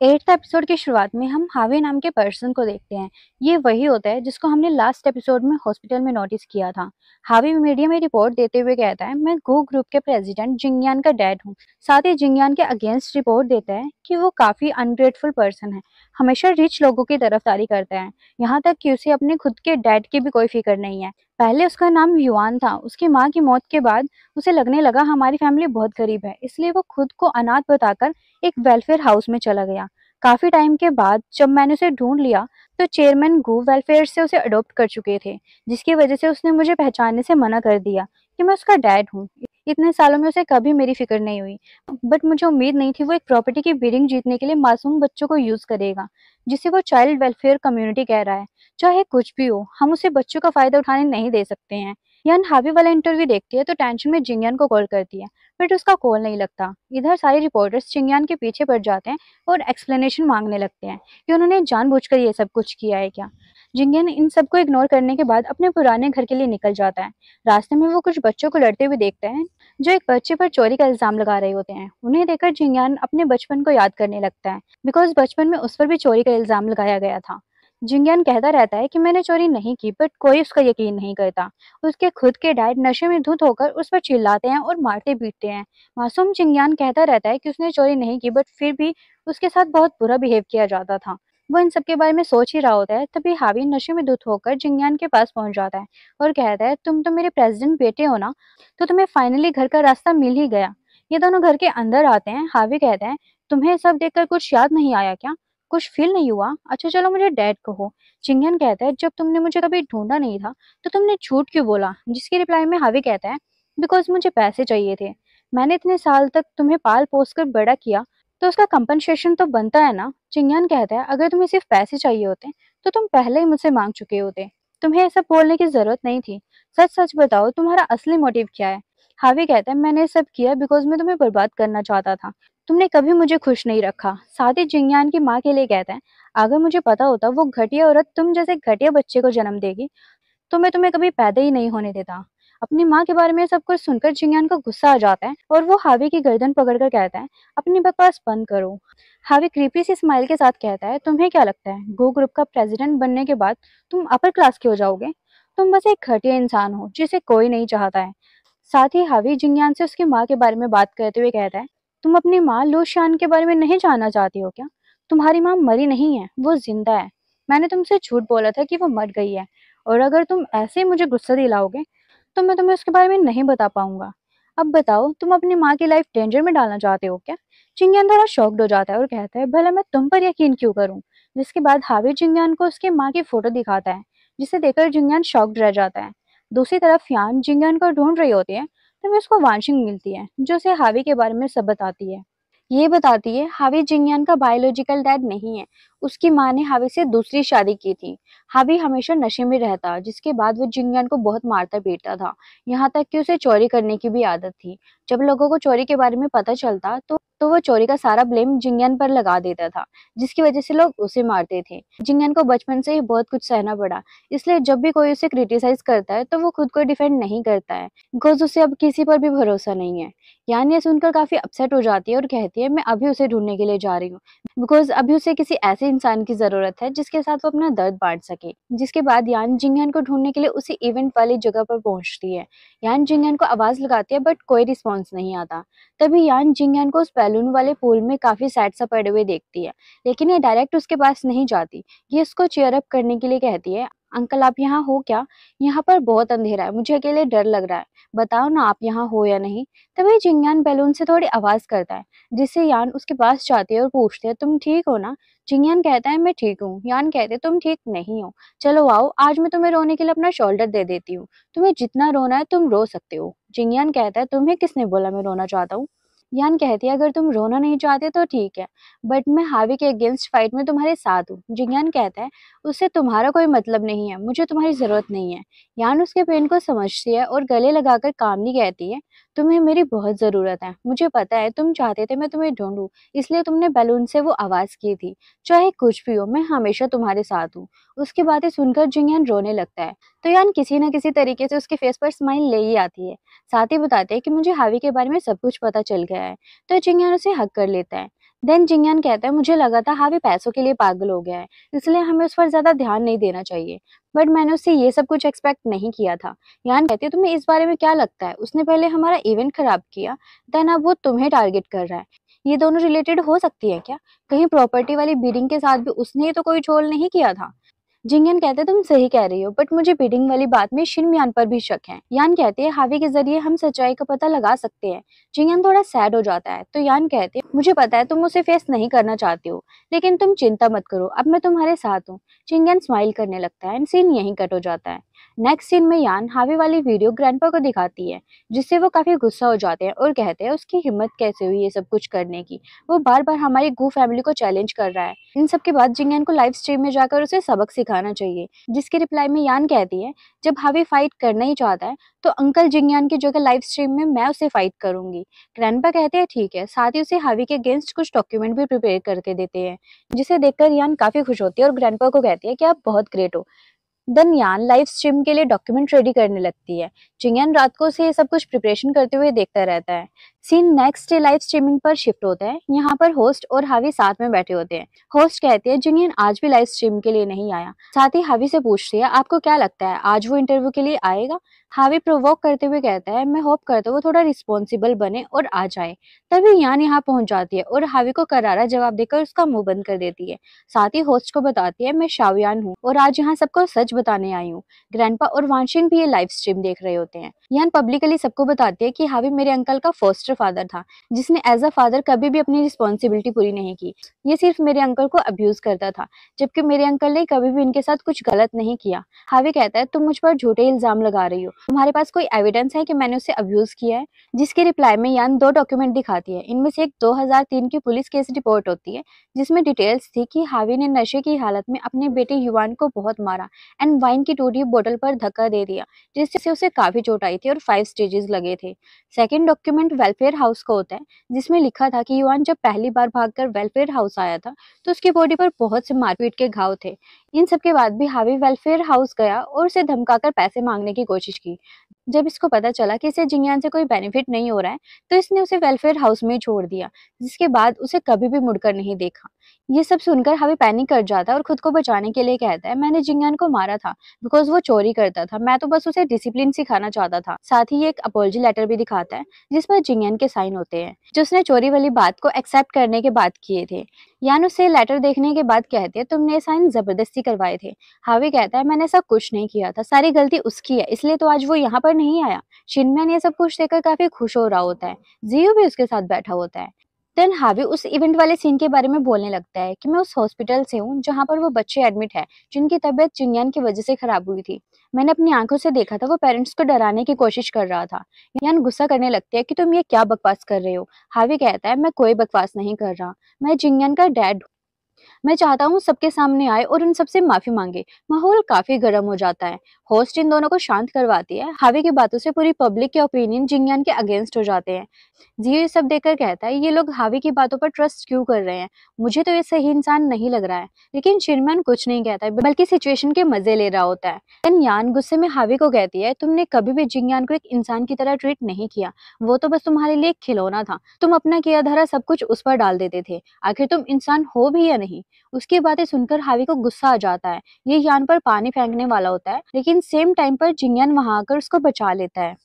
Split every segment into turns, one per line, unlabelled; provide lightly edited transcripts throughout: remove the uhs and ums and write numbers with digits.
8th episode की शुरुआत में हम हावी नाम के पर्सन को देखते हैं। ये वही होता है जिसको हमने लास्ट एपिसोड में हॉस्पिटल में नोटिस किया था। हावी मीडिया में रिपोर्ट देते हुए कहता है, मैं गो ग्रुप के प्रेसिडेंट जिंगयान का डैड हूँ। साथ ही जिंगयान के अगेंस्ट रिपोर्ट देता है कि वो काफी अनग्रेटफुल पर्सन है, हमेशा रिच लोगों की तरफदारी करता है, यहाँ तक कि उसे अपने खुद के डैड की भी कोई फिक्र नहीं है। पहले उसका नाम युआन था। उसकी माँ की मौत के बाद उसे लगने लगा हमारी फैमिली बहुत गरीब है, इसलिए वो खुद को अनाथ बताकर एक वेलफेयर हाउस में चला गया। काफी टाइम के बाद जब मैंने उसे ढूंढ लिया तो चेयरमैन गू वेलफेयर से उसे अडॉप्ट कर चुके थे, जिसकी वजह से उसने मुझे पहचानने से मना कर दिया कि मैं उसका डैड हूँ। इतने सालों में उसे कभी मेरी फिक्र नहीं हुई, बट मुझे उम्मीद नहीं थी वो एक प्रॉपर्टी की बिडिंग जीतने के लिए मासूम बच्चों को यूज करेगा, जिसे वो चाइल्ड वेलफेयर कम्युनिटी कह रहा है। चाहे कुछ भी हो, हम उसे बच्चों का फायदा उठाने नहीं दे सकते हैं। यान हावी वाला इंटरव्यू देखती है तो टेंशन में जिंगयान को कॉल करती है, बट उसका कॉल नहीं लगता। इधर सारे रिपोर्टर्स जिंगयान के पीछे पड़ जाते हैं और एक्सप्लेनेशन मांगने लगते हैं कि उन्होंने जानबूझकर ये सब कुछ किया है क्या। जिंगन इन सबको इग्नोर करने के बाद अपने पुराने घर के लिए निकल जाता है। रास्ते में वो कुछ बच्चों को लड़ते हुए देखता है जो एक बच्चे पर चोरी का इल्जाम लगा रहे होते हैं। उन्हें देखकर जिंगयान अपने बचपन को याद करने लगता है, बिकॉज बचपन में उस पर भी चोरी का इल्जाम लगाया गया था। जिंगयान कहता रहता है कि मैंने चोरी नहीं की, बट कोई उसका यकीन नहीं करता। उसके खुद के डैड नशे में धुत होकर उस पर चिल्लाते हैं और मारते पीटते हैं। मासूम जिंगयान कहता रहता है कि उसने चोरी नहीं की, बट फिर भी उसके साथ बहुत बुरा बिहेव किया जाता था। वो इन सब के बारे में सोच ही रहा होता है, तभी हावी नशे में धुत होकर जिंगयान के पास पहुंच जाता है और कहता है, तुम तो मेरे प्रेसिडेंट बेटे हो ना, तो तुम्हें फाइनली घर का रास्ता मिल ही गया। ये दोनों घर के अंदर आते हैं। हावी कहता है, तुम्हें सब देखकर कुछ याद नहीं आया क्या? कुछ फील नहीं हुआ? अच्छा चलो मुझे डैड कहो। जिंगयान कहता है, जब तुमने मुझे कभी ढूंढा नहीं था तो तुमने झूठ क्यों बोला? जिसकी रिप्लाई में हावी कहता है, बिकॉज मुझे पैसे चाहिए थे। मैंने इतने साल तक तुम्हें पाल पोस कर बड़ा किया, तो उसका कंपनसेशन तो बनता है ना। चिंग्यान कहता है, अगर तुम्हें सिर्फ पैसे चाहिए होते तो तुम पहले ही मुझसे मांग चुके होते, तुम्हें ऐसा बोलने की जरूरत नहीं थी। सच सच बताओ, तुम्हारा असली मोटिव क्या है? हावी कहता है, मैंने सब किया बिकॉज मैं तुम्हें बर्बाद करना चाहता था। तुमने कभी मुझे खुश नहीं रखा। साथ ही जिंगयान की माँ के लिए कहता है, अगर मुझे पता होता वो घटिया औरत तुम जैसे घटिया बच्चे को जन्म देगी तो मैं तुम्हें कभी पैदा ही नहीं होने देता। अपनी माँ के बारे में सब कुछ सुनकर जिंगयान को गुस्सा आ जाता है और वो हावी की गर्दन पकड़कर कहता है, अपनी बकवास बंद करो। हावी क्रीपी सी स्माइल के साथ कहता है, तुम्हें क्या लगता है गो ग्रुप का प्रेसिडेंट बनने के बाद तुम अपर क्लास के हो जाओगे? तुम बस एक घटिया इंसान हो जिसे कोई नहीं चाहता है। साथ ही हावी जिंगयान से उसकी माँ के बारे में बात करते हुए कहता है, तुम अपनी माँ लूशियान के बारे में नहीं जानना चाहती हो क्या? तुम्हारी माँ मरी नहीं है, वो जिंदा है। मैंने तुमसे झूठ बोला था कि वो मर गई है, और अगर तुम ऐसे ही मुझे गुस्सा दिलाओगे तो मैं तुम्हें उसके बारे में नहीं बता पाऊंगा। अब बताओ, तुम अपनी माँ की लाइफ डेंजर में डालना चाहते हो क्या? चिंग्यान थोड़ा शॉक्ड हो जाता है और कहता है, भला मैं तुम पर यकीन क्यों करूं? जिसके बाद हावी चिंग्यान को उसकी माँ की फोटो दिखाता है, जिसे देखकर जिंग्यान शॉक्ड रह जाता है। दूसरी तरफ यान जिंग्यान को ढूंढ रही होती है, तभी उसको वांशिंग मिलती है जो उसे हावी के बारे में सब बताती है। ये बताती है हावी जिंगयान का बायोलॉजिकल डैड नहीं है, उसकी माँ ने हावी से दूसरी शादी की थी। हावी हमेशा नशे में रहता, जिसके बाद वो जिंगयान को बहुत मारता पीटता था, यहाँ तक कि उसे चोरी करने की भी आदत थी। जब लोगों को चोरी के बारे में पता चलता तो वो चोरी का सारा ब्लेम जिंगयान पर लगा देता था, जिसकी वजह से लोग उसे मारते थे। जिंगयान को बचपन से ही बहुत कुछ सहना पड़ा, इसलिए जब भी कोई उसे क्रिटिसाइज करता है तो वो खुद को डिफेंड नहीं करता है, बिकॉज उसे अब किसी पर भी भरोसा नहीं है। यान ये सुनकर काफी अपसेट हो जाती है और कहती है, मैं अभी उसे ढूंढने के लिए जा रही हूँ, बिकॉज अभी उसे किसी ऐसे इंसान की जरूरत है जिसके साथ वो अपना दर्द बांट सके। जिसके बाद यान जिंगयान को ढूंढने के लिए उसी इवेंट वाली जगह पर पहुंचती है। यान जिंगयान को आवाज लगाती है, बट कोई रिस्पॉन्स नहीं आता। तभी यान जिंगयान को उस बैलून वाले पूल में काफी सैड सा पड़े हुए देखती है, लेकिन ये डायरेक्ट उसके पास नहीं जाती। ये उसको चेयर अप करने के लिए कहती है, अंकल आप यहाँ हो क्या? यहाँ पर बहुत अंधेरा है, मुझे अकेले डर लग रहा है, बताओ ना आप यहाँ हो या नहीं। तभी जिंगयान बैलून से थोड़ी आवाज करता है, जिससे यान उसके पास जाती है और पूछती है, तुम ठीक हो ना? जिंगयान कहता है, मैं ठीक हूँ। यान कहते, तुम ठीक नहीं हो, चलो आओ आज मैं तुम्हें रोने के लिए अपना शोल्डर दे देती हूँ, तुम्हें जितना रोना है तुम रो सकते हो। जिंगयान कहता है, तुम्हें किसने बोला मैं रोना चाहता हूँ? यान कहती है, अगर तुम रोना नहीं चाहते तो ठीक है, बट मैं हावी के अगेंस्ट फाइट में तुम्हारे साथ हूँ। जिंगयान कहता है, उससे तुम्हारा कोई मतलब नहीं है, मुझे तुम्हारी जरूरत नहीं है। यान उसके पेन को समझती है और गले लगाकर कामली कहती है, तुम्हें मेरी बहुत जरूरत है, मुझे पता है तुम चाहते थे मैं तुम्हें ढूंढूं, इसलिए तुमने बैलून से वो आवाज की थी। चाहे कुछ भी हो, मैं हमेशा तुम्हारे साथ हूँ। उसकी बातें सुनकर जिंगयान रोने लगता है, तो यान किसी न किसी तरीके से उसके फेस पर स्माइल ले ही आती है। साथ ही बताते हैं कि मुझे हावी के बारे में सब कुछ पता चल गया है, तो जिंगयान उसे हक कर लेता है। देन जिंगयान कहता है मुझे लगा था हावी पैसों के लिए पागल हो गया है, इसलिए हमें उस पर ज्यादा ध्यान नहीं देना चाहिए। बट मैंने उससे ये सब कुछ एक्सपेक्ट नहीं किया था। यान कहती है तुम्हें इस बारे में क्या लगता है, उसने पहले हमारा इवेंट खराब किया, देन अब वो तुम्हें टारगेट कर रहा है। ये दोनों रिलेटेड हो सकती है क्या? कहीं प्रॉपर्टी वाली बीडिंग के साथ भी उसने ही तो कोई झोल नहीं किया था। जिंगन कहते तुम सही कह रही हो, बट मुझे बिडिंग वाली बात में शिन यान पर भी शक है। यान कहते हैं हावी के जरिए हम सच्चाई का पता लगा सकते हैं। जिंगन थोड़ा सैड हो जाता है, तो यान कहते हैं मुझे पता है तुम उसे फेस नहीं करना चाहती हो, लेकिन तुम चिंता मत करो, अब मैं तुम्हारे साथ हूँ। जिंगन स्माइल करने लगता है एंड सीन यहीं कट हो जाता है। नेक्स्ट सीन में यान हावी वाली वीडियो ग्रैंडपा को दिखाती है, जिससे वो काफी गुस्सा हो जाते हैं और कहते हैं उसकी हिम्मत कैसे हुई ये सब कुछ करने की, वो बार बार हमारी गू फैमिली को चैलेंज कर रहा है। इन सब के बाद जिंगन को लाइव स्ट्रीम में जाकर उसे सबक सिखाना चाहिए, जिसके रिप्लाई में यान कहती है जब हावी फाइट करना ही चाहता है तो अंकल जिंगयान की जगह लाइव स्ट्रीम में मैं उसे फाइट करूंगी। ग्रैंडपा कहते हैं ठीक है, साथ ही उसे हावी के अगेंस्ट कुछ डॉक्यूमेंट भी प्रिपेयर करके देते हैं, जिसे देखकर यान काफी खुश होती है और ग्रैंडपा को कहती है कि आप बहुत ग्रेट हो। देन यान लाइव स्ट्रीम के लिए डॉक्यूमेंट रेडी करने लगती है। जिंगयान रात को उसे ये सब कुछ प्रिपरेशन करते हुए देखता रहता है। Scene next day live streaming पर शिफ्ट होता है। यहाँ पर होस्ट और हावी साथ में बैठे होते हैं। होस्ट कहते हैं जिंगयान आज भी लाइव स्ट्रीम के लिए नहीं आया। साथ ही हावी से पूछती है आपको क्या लगता है आज वो इंटरव्यू के लिए आएगा? हावी प्रोवोक करते हुए कहता है मैं होप करता हूँ वो थोड़ा रिस्पॉन्सिबल बने और आ जाए। तभी यान यहाँ पहुंच जाती है और हावी को करारा जवाब देकर उसका मुंह बंद कर देती है। साथ ही होस्ट को बताती है मैं शाओयान हूँ और आज यहाँ सबको सच बताने आई हूँ। ग्रैंडपा और वानशिंग भी ये लाइव स्ट्रीम देख रहे होते हैं। यान पब्लिकली सबको बताती है कि हावी मेरे अंकल का फोस्टर फादर था, जिसने एज अ फादर कभी भी अपनी रिस्पॉन्सिबिलिटी पूरी नहीं की। ये सिर्फ मेरे अंकल को अब्यूज करता था, जबकि मेरे अंकल ने कभी भी इनके साथ कुछ गलत नहीं किया। हावी कहता है तुम मुझ पर झूठे इल्जाम लगा रही हो, तुम्हारे पास कोई एविडेंस है कि मैंने उसे अब्यूज किया है? जिसके रिप्लाई में यान दो डॉक्यूमेंट दिखाती है। इनमें से एक 2003 की पुलिस केस रिपोर्ट होती है, जिसमें डिटेल्स थी कि हावी ने नशे की हालत में अपने बेटे युवान को बहुत मारा एंड वाइन की टूटी बोतल पर धक्का दे दिया, जिससे उसे काफी चोट आई थी और 5 स्टेजेस लगे थे। सेकंड डॉक्यूमेंट वेलफेयर हाउस का होता है, जिसमें लिखा था कि युवान जब पहली बार भागकर वेलफेयर हाउस आया था तो उसकी बॉडी पर बहुत से मारपीट के घाव थे। इन सब के बाद भी हावी वेलफेयर हाउस गया और उसे धमकाकर पैसे मांगने की कोशिश की। जब इसको पता चला कि इसे जिंगयान से कोई बेनिफिट नहीं हो रहा है, तो इसने उसे वेलफेयर हाउस में ही छोड़ दिया, जिसके बाद उसे कभी भी मुड़कर नहीं देखा। ये सब सुनकर हावी पैनिक कर जाता है और खुद को बचाने के लिए कहता है मैंने जिंगयान को मारा था बिकॉज वो चोरी करता था, मैं तो बस उसे डिसिप्लिन सिखाना चाहता था। साथ ही ये एक अपॉलजी लेटर भी दिखाता है, जिस पर जिंगयान के साइन होते हैं, जो उसने चोरी वाली बात को एक्सेप्ट करने के बाद किए थे। यान उसे लेटर देखने के बाद कहते हैं तुमने ये साइन जबरदस्ती करवाए थे। हावी कहता है मैंने ऐसा कुछ नहीं किया था, सारी गलती उसकी है, इसलिए तो आज वो यहाँ पर नहीं आया। शिनमैन ये सब कुछ देखकर काफी खुश हो रहा होता है। जियो भी उसके साथ बैठा होता है। देन हावी उस इवेंट वाले सीन के बारे में बोलने लगता है कि मैं उस हॉस्पिटल से हूँ जहाँ पर वो बच्चे एडमिट है, जिनकी तबीयत जिंगयान की वजह से खराब हुई थी। मैंने अपनी आंखों से देखा था वो पेरेंट्स को डराने की कोशिश कर रहा था। यान गुस्सा करने लगती है कि तुम ये क्या बकवास कर रहे हो। हावी कहता है मैं कोई बकवास नहीं कर रहा, मैं जिंगयान का डैड। मैं चाहता हूँ सबके सामने आए और उन सबसे माफी मांगे। माहौल काफी गर्म हो जाता है। होस्ट इन दोनों को शांत करवाती है। हावी की बातों से पूरी पब्लिक के ओपिनियन जिंगयान के अगेंस्ट हो जाते हैं। जियो ये सब देखकर कहता है ये लोग हावी की बातों पर ट्रस्ट क्यों कर रहे हैं, मुझे तो ये सही इंसान नहीं लग रहा है। लेकिन शिनमैन कुछ नहीं कहता है, बल्कि सिचुएशन के मजे ले रहा होता है। देन यान गुस्से में हावी को कहती है तुमने कभी भी जिंगयान को एक इंसान की तरह ट्रीट नहीं किया, वो तो बस तुम्हारे लिए एक खिलौना था, तुम अपना किया धरा सब कुछ उस पर डाल देते थे, आखिर तुम इंसान हो भी या नहीं। उसकी बातें सुनकर हावी को गुस्सा आ जाता है। ये यान पर पानी फेंकने वाला होता है, लेकिन सेम टाइम पर जिंगयान वहां आकर उसको बचा लेता है।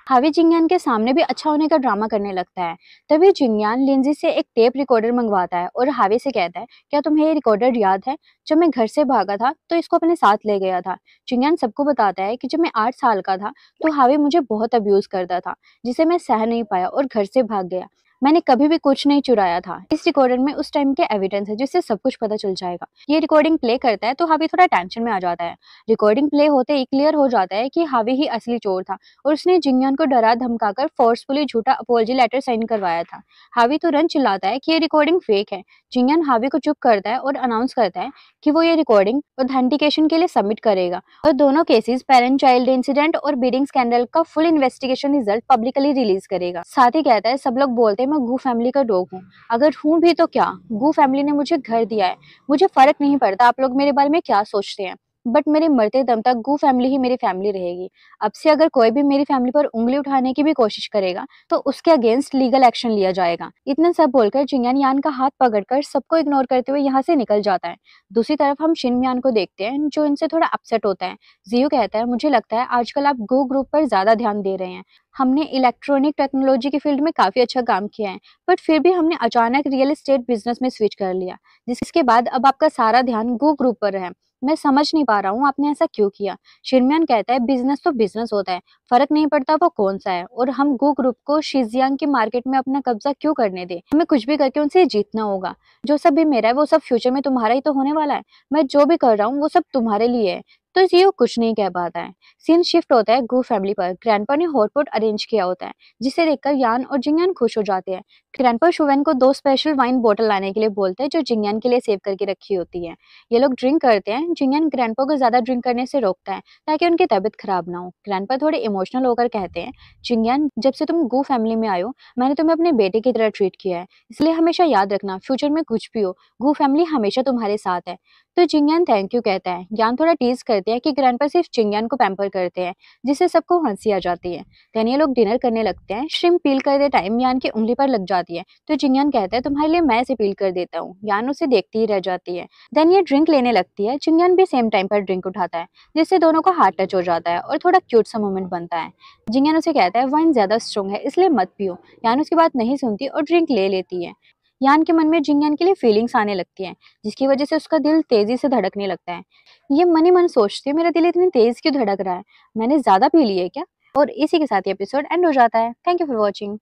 हावी जिंगयान के सामने भी अच्छा होने का ड्रामा करने लगता है। तभी जिंगयान लिंजी से एक टेप रिकॉर्डर मंगवाता है और हावी से कहता है क्या तुम्हें ये रिकॉर्डर याद है? जब मैं घर से भागा था तो इसको अपने साथ ले गया था। जिंगयान सबको बताता है कि जब मैं 8 साल का था तो हावी मुझे बहुत अब्यूज करता था, जिसे मैं सह नहीं पाया और घर से भाग गया। मैंने कभी भी कुछ नहीं चुराया था। इस रिकॉर्डर में उस टाइम के एविडेंस है, जिससे सब कुछ पता चल जाएगा। ये रिकॉर्डिंग प्ले करता है तो हावी थोड़ा टेंशन में आ जाता है। रिकॉर्डिंग प्ले होते ही क्लियर हो जाता है कि हावी ही असली चोर था और उसने जिंगयान को डरा धमकाकर फोर्सफुली झूठा अपॉलजी लेटर साइन करवाया था। हावी तुरंत चिल्लाता है कि ये रिकॉर्डिंग फेक है। जिंगयान हावी को चुप करता है और अनाउंस करता है कि वो ये रिकॉर्डिंग ऑथेंटिकेशन के लिए सबमिट करेगा और दोनों केसेस पेरेंट चाइल्ड इंसिडेंट और बीडिंग स्कैंडल का full investigation result publicly release करेगा। साथ ही कहता है सब लोग बोलते हैं मैं गू फैमिली का डॉग हूँ, अगर हूँ भी तो क्या, गू फैमिली ने मुझे घर दिया है, मुझे फर्क नहीं पड़ता आप लोग मेरे बारे में क्या सोचते हैं। बट मेरे मरते दम तक गू फैमिली ही मेरी फैमिली रहेगी। अब से अगर कोई भी मेरी फैमिली पर उंगली उठाने की भी कोशिश करेगा तो उसके अगेंस्ट लीगल एक्शन लिया जाएगा। इतना सब बोलकर जिंगन यान का हाथ पकड़कर सबको इग्नोर करते हुए यहाँ से निकल जाता है। दूसरी तरफ हम शिन मियान को देखते हैं जो इनसे थोड़ा अपसेट होता है। जियो कहता है, मुझे लगता है आजकल आप गो ग्रुप पर ज्यादा ध्यान दे रहे हैं। हमने इलेक्ट्रॉनिक टेक्नोलॉजी की फील्ड में काफी अच्छा काम किया है, बट फिर भी हमने अचानक रियल एस्टेट बिजनेस में स्विच कर लिया, जिसके बाद अब आपका सारा ध्यान गो ग्रुप पर है। मैं समझ नहीं पा रहा हूँ आपने ऐसा क्यों किया। शिनम्यान कहता है, बिजनेस तो बिजनेस होता है, फर्क नहीं पड़ता वो कौन सा है, और हम गो ग्रुप को शिजियांग की मार्केट में अपना कब्जा क्यों करने दे। हमें कुछ भी करके उनसे जीतना होगा। जो सब भी मेरा है वो सब फ्यूचर में तुम्हारा ही तो होने वाला है। मैं जो भी कर रहा हूँ वो सब तुम्हारे लिए है। तो जियो कुछ नहीं कह पाता है। सीन शिफ्ट होता है गू फैमिली पर। ग्रैंडपा ने हॉटपॉट अरेंज किया होता है, जिसे देखकर यान और जिंगयान खुश हो जाते हैं। ग्रैंडपा शुवेन को 2 स्पेशल वाइन बोतल लाने के लिए बोलते हैं जो जिंगयान के लिए सेव करके रखी होती है। ये लोग ड्रिंक करते हैं। जिंगयान ग्रैंडपा को ज्यादा ड्रिंक करने से रोकता है ताकि उनकी तबीयत खराब ना हो। ग्रैंडपा थोड़े इमोशनल होकर कहते हैं, जिंगयान जब से तुम गू फैमिली में आए हो मैंने तुम्हें अपने बेटे की तरह ट्रीट किया है, इसलिए हमेशा याद रखना फ्यूचर में कुछ भी हो गू फैमिली हमेशा तुम्हारे साथ है। तो जिंगयान थैंक यू कहता है। यान थोड़ा टीज करते हैं कि ग्रैंडपा सिर्फ जिंगयान को पैम्पर करते हैं, जिससे सबको हंसी आ जाती है। देन ये लोग डिनर करने लगते हैं। श्रिम्प पील करते टाइम यान की उंगली पर लग जाती है, तो जिंगयान कहता है तुम्हारे लिए मैं इसे पील कर देता हूँ। यान उसे देखती ही रह जाती है। देन ये ड्रिंक लेने लगती है। जिंगयान भी सेम टाइम पर ड्रिंक उठाता है, जिससे दोनों का हार्ट टच हो जाता है और थोड़ा क्यूट सा मोमेंट बनता है। जिंगयान उसे कहता है वाइन ज्यादा स्ट्रॉन्ग है इसलिए मत पियो। यान उसकी बात नहीं सुनती और ड्रिंक ले लेती है। यान के मन में जिंगयान के लिए फीलिंग्स आने लगती हैं, जिसकी वजह से उसका दिल तेजी से धड़कने लगता है। ये मन ही मन सोचती है, मेरा दिल इतनी तेज क्यों धड़क रहा है, मैंने ज्यादा पी ली है क्या। और इसी के साथ ये एपिसोड एंड हो जाता है। Thank you for watching.